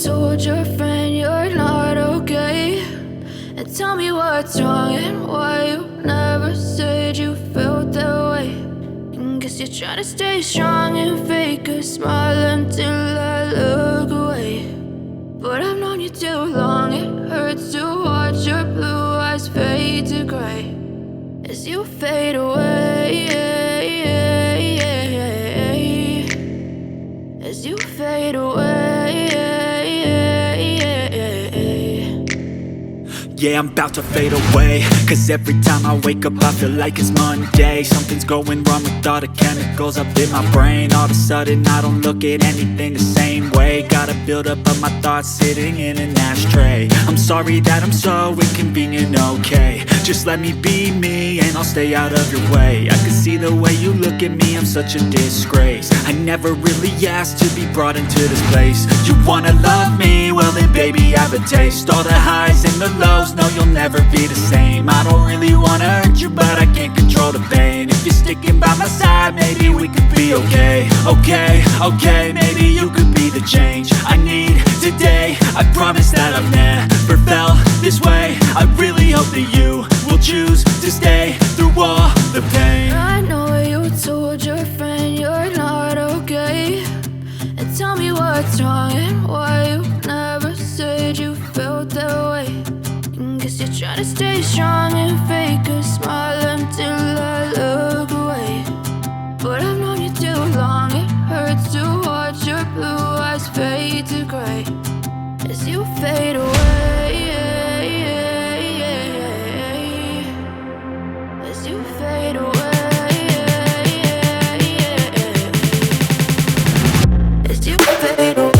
told your friend you're not okay, and tell me what's wrong and why you never said you felt that way. And guess you're trying to stay strong and fake a smile until I look away. But I've known you too long, it hurts to watch your blue eyes fade to gray as you fade away, as you fade away. Yeah, I'm about to fade away, cause every time I wake up I feel like it's Monday. Something's going wrong with all the chemicals up in my brain. All of a sudden I don't look at anything the same way. Gotta build up of my thoughts sitting in an ashtray. I'm sorry that I'm so inconvenient, okay. Just let me be me and I'll stay out of your way. I can see the way you look at me, I'm such a disgrace. I never really asked to be brought into this place. You wanna love me? Well then baby I have a taste. All the highs and the lows, no you'll never be the same. I don't really wanna hurt you but I can't control the pain. If you're sticking by my side maybe we could be okay. Okay, maybe you could be the change I need today. I promise that I've never felt this way. I really hope that you will choose to stay through all the pain. I know you told your friend you're not okay, and tell me what's wrong and why you never said you felt that way. And guess you're trying to stay strong and fake a smile until I look away. But I've known you too long, it hurts to watch your blue eyes fade to gray as you fade away, as you fade away, as you fade away.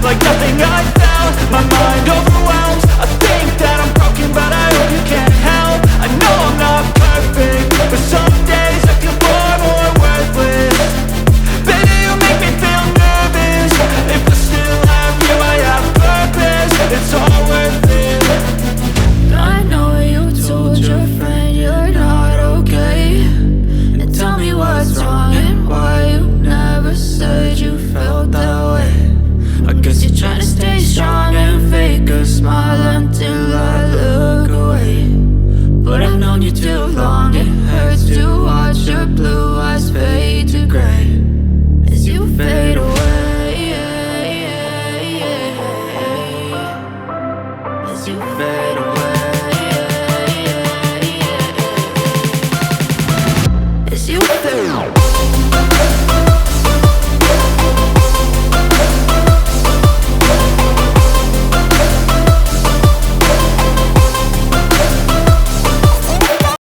Like nothing I felt, my mind overwhelmed. I think that I'm broken but I hope you can't help. I know I'm not perfect, but some days I feel far more worthless. Baby, you make me feel nervous. If I still have you, I have purpose. It's all worth it. I know you told your friend you're not okay, and tell me what's wrong and why you never said you felt that way. I guess you're trying to stay strong and fake a smile until I look away. But I've known you too long, it hurts to watch your blue eyes fade to gray as you fade away, as you fade away.